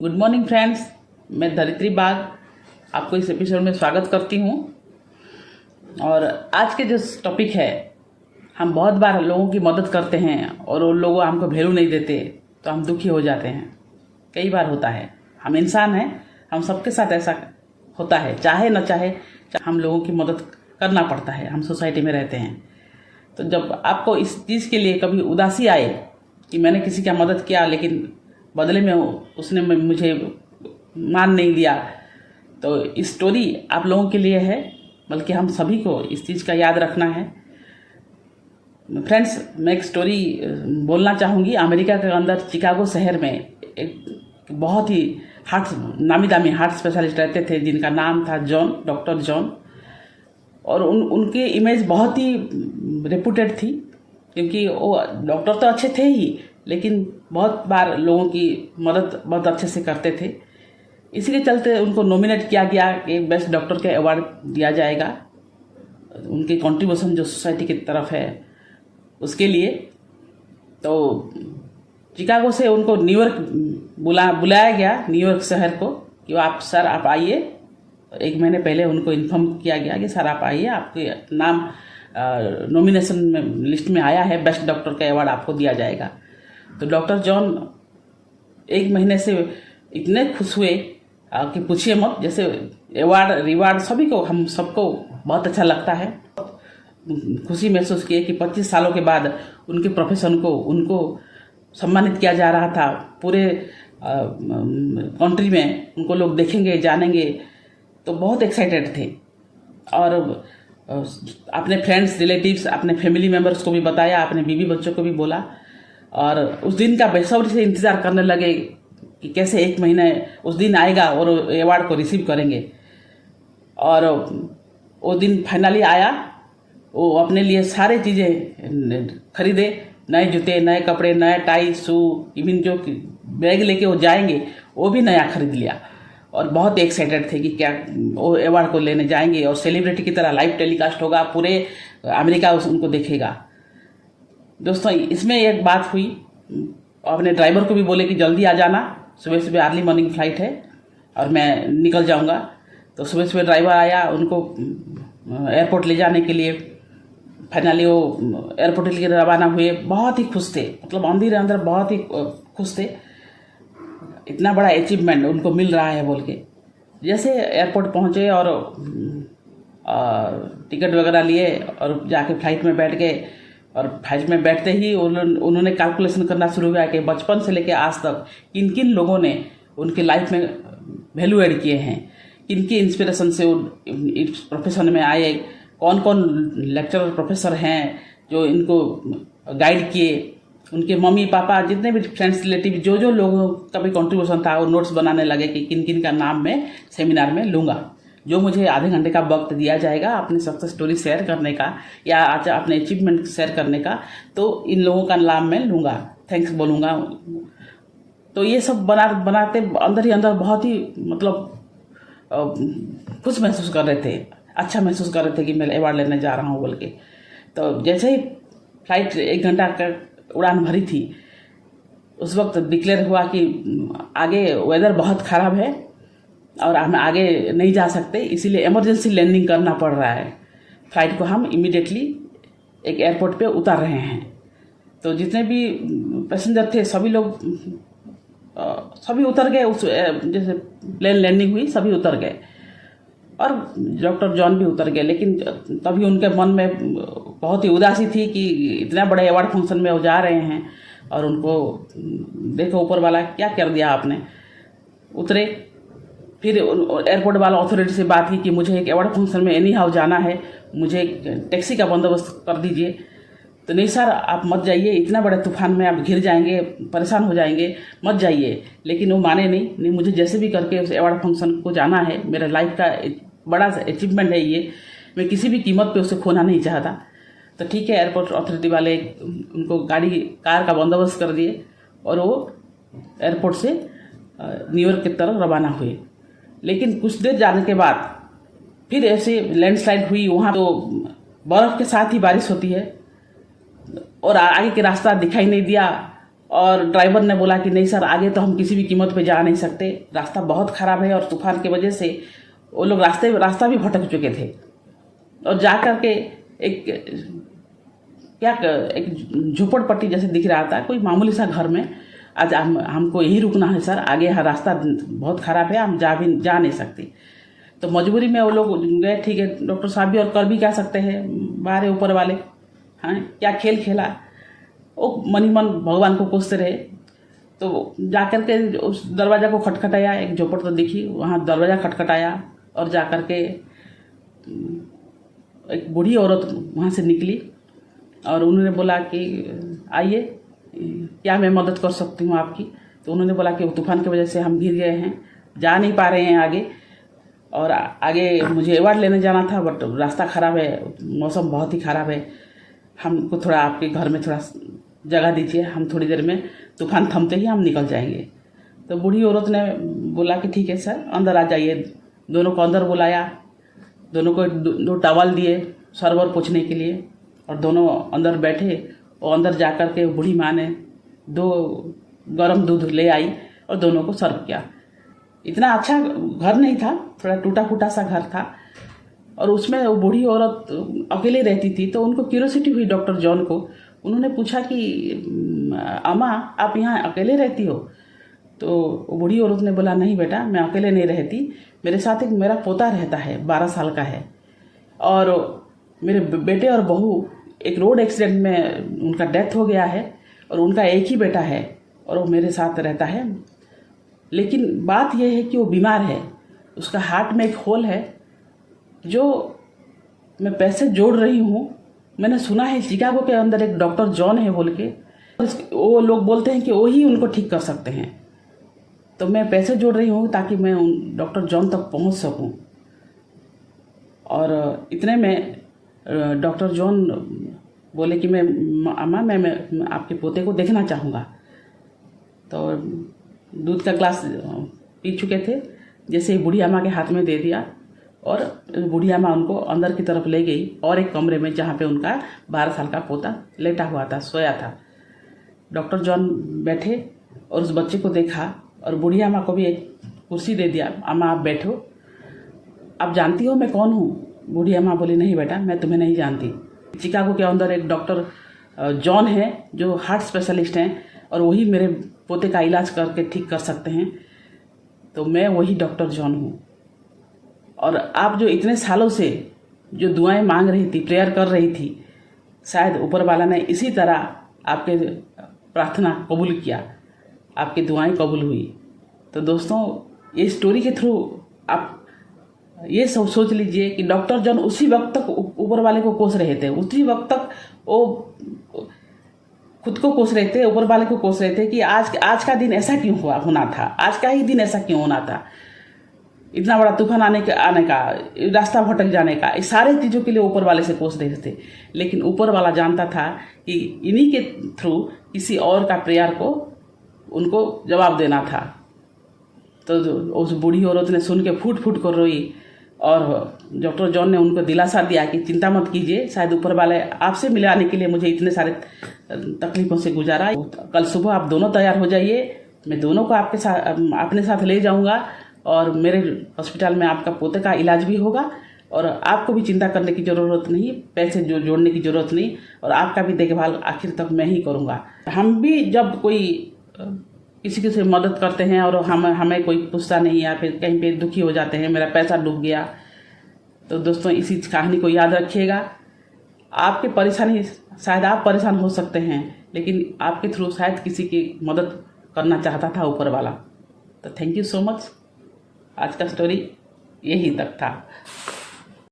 Good morning friends, मैं धरित्री बाग आपको इस एपिसोड में स्वागत करती हूँ। और आज के जो टॉपिक है, हम बहुत बार लोगों की मदद करते हैं और वो लोग हमको वैल्यू नहीं देते तो हम दुखी हो जाते हैं। कई बार होता है, हम इंसान हैं, हम सबके साथ ऐसा होता है, चाहे न चाहे हम लोगों की मदद करना पड़ता है। हम सोसाइटी में रहते हैं, तो जब आपको इस चीज़ के लिए कभी उदासी आए कि मैंने किसी का मदद किया लेकिन बदले में उसने मुझे मान नहीं दिया, तो इस स्टोरी आप लोगों के लिए है, बल्कि हम सभी को इस चीज़ का याद रखना है। फ्रेंड्स, मैं एक स्टोरी बोलना चाहूँगी। अमेरिका के अंदर शिकागो शहर में एक बहुत ही नामी दामी हार्ट स्पेशलिस्ट रहते थे जिनका नाम था डॉक्टर जॉन। और उनकी इमेज बहुत ही रेपुटेड थी, क्योंकि वो डॉक्टर तो अच्छे थे ही, लेकिन बहुत बार लोगों की मदद बहुत अच्छे से करते थे। इसी के चलते उनको नॉमिनेट किया गया कि बेस्ट डॉक्टर के अवार्ड दिया जाएगा, उनके कंट्रीब्यूशन जो सोसाइटी की तरफ है उसके लिए। तो शिकागो से उनको न्यूयॉर्क बुलाया गया, न्यूयॉर्क शहर को, कि आप आइए। 1 महीने पहले उनको इन्फॉर्म किया गया कि सर आप आइए, आपके नाम नॉमिनेशन में लिस्ट में आया है, बेस्ट डॉक्टर का अवार्ड आपको दिया जाएगा। तो डॉक्टर जॉन 1 महीने से इतने खुश हुए कि पूछिए मत। जैसे अवार्ड रिवार्ड सभी को, हम सबको बहुत अच्छा लगता है। खुशी महसूस किए कि 25 सालों के बाद उनके प्रोफेशन को उनको सम्मानित किया जा रहा था। पूरे कंट्री में उनको लोग देखेंगे, जानेंगे, तो बहुत एक्साइटेड थे। और अपने फ्रेंड्स, रिलेटिव्स, अपने फैमिली मेम्बर्स को भी बताया, अपने बीवी बच्चों को भी बोला। और उस दिन का बेसब्री से इंतज़ार करने लगे कि कैसे 1 महीने उस दिन आएगा और अवार्ड को रिसीव करेंगे। और वो दिन फाइनली आया। वो अपने लिए सारे चीज़ें खरीदे, नए जूते, नए कपड़े, नए टाई, शू, इवन जो बैग लेके वो जाएंगे वो भी नया खरीद लिया। और बहुत एक्साइटेड थे कि क्या वो अवार्ड को लेने जाएंगे और सेलिब्रिटी की तरह लाइव टेलीकास्ट होगा, पूरे अमेरिका उनको देखेगा। दोस्तों, इसमें एक बात हुई, अपने ड्राइवर को भी बोले कि जल्दी आ जाना, सुबह सुबह अर्ली मॉर्निंग फ्लाइट है और मैं निकल जाऊंगा। तो सुबह सुबह ड्राइवर आया उनको एयरपोर्ट ले जाने के लिए। फाइनली वो एयरपोर्ट के लिए रवाना हुए। बहुत ही खुश थे, मतलब अंदर बहुत ही खुश थे, इतना बड़ा अचीवमेंट उनको मिल रहा है बोल के। जैसे एयरपोर्ट पहुंचे और टिकट वगैरह लिए और जाके फ्लाइट में बैठ गए। और फ्लाइट में बैठते ही उन्होंने कैलकुलेशन करना शुरू किया कि बचपन से लेकर आज तक किन किन लोगों ने उनकी लाइफ में वैल्यू ऐड किए हैं, किन की इंस्पिरेशन से इस प्रोफेशन में आए, कौन कौन लेक्चरर प्रोफेसर हैं जो इनको गाइड किए, उनके मम्मी पापा, जितने भी फ्रेंड्स रिलेटिव, जो लोगों का भी कंट्रीब्यूशन था, वो नोट्स बनाने लगे कि किन किन का नाम मैं सेमिनार में लूँगा। जो मुझे आधे घंटे का वक्त दिया जाएगा अपनी सक्सेस स्टोरी शेयर करने का या अपने अचीवमेंट शेयर करने का, तो इन लोगों का नाम मैं लूँगा, थैंक्स बोलूँगा। तो ये सब बनाते अंदर ही अंदर बहुत ही मतलब खुश महसूस कर रहे थे, अच्छा महसूस कर रहे थे कि मैं अवार्ड लेने जा रहा हूँ बोल के। तो जैसे ही फ्लाइट 1 घंटा का उड़ान भरी थी, उस वक्त डिक्लेयर हुआ कि आगे वेदर बहुत ख़राब है और हम आगे नहीं जा सकते, इसीलिए इमरजेंसी लैंडिंग करना पड़ रहा है। फ्लाइट को हम इमीडिएटली एक एयरपोर्ट पे उतार रहे हैं। तो जितने भी पैसेंजर थे सभी उतर गए। उस जैसे प्लेन लैंडिंग हुई सभी उतर गए और डॉक्टर जॉन भी उतर गए। लेकिन तभी उनके मन में बहुत ही उदासी थी कि इतना बड़े अवार्ड फंक्शन में वो जा रहे हैं और उनको देखो ऊपर वाला क्या कर दिया आपने। उतरे, फिर एयरपोर्ट वाला अथॉरिटी से बात की कि मुझे एक अवार्ड फंक्शन में एनी हाउ जाना है, मुझे एक टैक्सी का बंदोबस्त कर दीजिए। तो नहीं सर, आप मत जाइए, इतना बड़े तूफान में आप घिर जाएंगे, परेशान हो जाएंगे, मत जाइए। लेकिन वो माने नहीं, मुझे जैसे भी करके उस अवार्ड फंक्शन को जाना है, मेरा लाइफ का बड़ा अचीवमेंट है ये, मैं किसी भी कीमत पे उसे खोना नहीं चाहता। तो ठीक है, एयरपोर्ट अथॉरिटी वाले उनको कार का बंदोबस्त कर दिए और वो एयरपोर्ट से न्यूयॉर्क की तरफ रवाना हुए। लेकिन कुछ देर जाने के बाद फिर ऐसे लैंडस्लाइड हुई। वहाँ तो बर्फ़ के साथ ही बारिश होती है और आगे के रास्ता दिखाई नहीं दिया। और ड्राइवर ने बोला कि नहीं सर, आगे तो हम किसी भी कीमत पे जा नहीं सकते, रास्ता बहुत ख़राब है और तूफान की वजह से वो लोग रास्ता भी भटक चुके थे। और जा कर के एक झोपड़पट्टी जैसे दिख रहा था, कोई मामूली सा घर में। आज हमको यहीं रुकना है सर, आगे रास्ता बहुत ख़राब है, हम जा नहीं सकते। तो मजबूरी में वो लोग गए। ठीक है डॉक्टर साहब भी और कर भी क्या सकते हैं, बाहर है ऊपर वाले। हाँ, क्या खेल खेला, वो मनी मन भगवान को कोसते रहे। तो जाकर के उस दरवाज़ा को खटखटाया, एक झोपड़ तो दिखी, वहाँ दरवाज़ा खटखटाया और जाकर के एक बूढ़ी औरत वहाँ से निकली और उन्होंने बोला कि आइए, क्या मैं मदद कर सकती हूँ आपकी। तो उन्होंने बोला कि तूफान की वजह से हम गिर गए हैं, जा नहीं पा रहे हैं आगे, और आगे मुझे अवार्ड लेने जाना था, बट रास्ता ख़राब है, मौसम बहुत ही ख़राब है, हमको थोड़ा आपके घर में थोड़ा जगह दीजिए, हम थोड़ी देर में तूफान थमते ही हम निकल जाएंगे। तो बूढ़ी औरत ने बोला कि ठीक है सर, अंदर आ जाइए। दोनों को अंदर बुलाया, दोनों को दो टॉवल दिए सरवर पोंछने के लिए, और दोनों अंदर बैठे। और अंदर जाकर के बूढ़ी माँ ने 2 गर्म दूध ले आई और दोनों को सर्व किया। इतना अच्छा घर नहीं था, थोड़ा टूटा फूटा सा घर था, और उसमें वो बूढ़ी औरत अकेले रहती थी। तो उनको क्यूरियोसिटी हुई डॉक्टर जॉन को। उन्होंने पूछा कि अम्मा, आप यहाँ अकेले रहती हो? तो वो बूढ़ी औरत ने बोला, नहीं बेटा, मैं अकेले नहीं रहती, मेरे साथ एक मेरा पोता रहता है, 12 साल का है, और मेरे बेटे और बहू एक रोड एक्सीडेंट में उनका डेथ हो गया है, और उनका एक ही बेटा है और वो मेरे साथ रहता है। लेकिन बात यह है कि वो बीमार है, उसका हार्ट में एक होल है, जो मैं पैसे जोड़ रही हूँ। मैंने सुना है शिकागो के अंदर एक डॉक्टर जॉन है बोल के, वो लोग बोलते हैं कि वो ही उनको ठीक कर सकते हैं। तो मैं पैसे जोड़ रही हूँ ताकि मैं उन डॉक्टर जॉन तक पहुँच सकूँ। और इतने में डॉक्टर जॉन बोले कि अम्मा, मैं आपके पोते को देखना चाहूँगा। तो दूध का ग्लास पी चुके थे, जैसे ही बूढ़ी अम्मा के हाथ में दे दिया, और बूढ़ी अम्मा उनको अंदर की तरफ ले गई, और एक कमरे में जहाँ पे उनका 12 साल का पोता लेटा हुआ था, सोया था। डॉक्टर जॉन बैठे और उस बच्चे को देखा, और बूढ़ी अम्मा को भी एक कुर्सी दे दिया, अम्मा आप बैठो, आप जानती हो मैं कौन हूँ? बूढ़ी अम्मा बोली, नहीं बेटा, मैं तुम्हें नहीं जानती। शिकागो के अंदर एक डॉक्टर जॉन है जो हार्ट स्पेशलिस्ट हैं, और वही मेरे पोते का इलाज करके ठीक कर सकते हैं। तो मैं वही डॉक्टर जॉन हूँ। और आप जो इतने सालों से जो दुआएं मांग रही थी, प्रेयर कर रही थी, शायद ऊपर वाला ने इसी तरह आपके प्रार्थना कबूल किया, आपकी दुआएं कबूल हुई। तो दोस्तों, ये स्टोरी के थ्रू आप ये सब सोच लीजिए कि डॉक्टर जॉन उसी वक्त तक ऊपर वाले को कोस रहे थे, उसी वक्त तक वो खुद को कोस रहे थे, ऊपर वाले को कोस रहे थे कि आज का दिन ऐसा क्यों होना था, आज का ही दिन ऐसा क्यों होना था, इतना बड़ा तूफान आने का, रास्ता भटक जाने का, इस सारे चीज़ों के लिए ऊपर वाले से कोस रहे थे। लेकिन ऊपर वाला जानता था कि इन्हीं के थ्रू किसी और का प्रेयर को उनको जवाब देना था। तो उस बूढ़ी औरत ने सुन के फूट फूट कर रोई, और डॉक्टर जॉन ने उनको दिलासा दिया कि चिंता मत कीजिए, शायद ऊपर वाले आपसे मिलाने के लिए मुझे इतने सारे तकलीफ़ों से गुजारा। कल सुबह आप दोनों तैयार हो जाइए, मैं दोनों को अपने साथ ले जाऊंगा, और मेरे हॉस्पिटल में आपका पोते का इलाज भी होगा, और आपको भी चिंता करने की ज़रूरत नहीं, पैसे जोड़ने की ज़रूरत नहीं, और आपका भी देखभाल आखिर तक मैं ही करूँगा। हम भी जब कोई किसी से मदद करते हैं और हमें कोई पूछता नहीं, या फिर कहीं पे दुखी हो जाते हैं, मेरा पैसा डूब गया, तो दोस्तों इसी कहानी को याद रखिएगा। आपकी परेशानी, शायद आप परेशान हो सकते हैं, लेकिन आपके थ्रू शायद किसी की मदद करना चाहता था ऊपर वाला। तो थैंक यू सो मच। आज का स्टोरी यही तक था।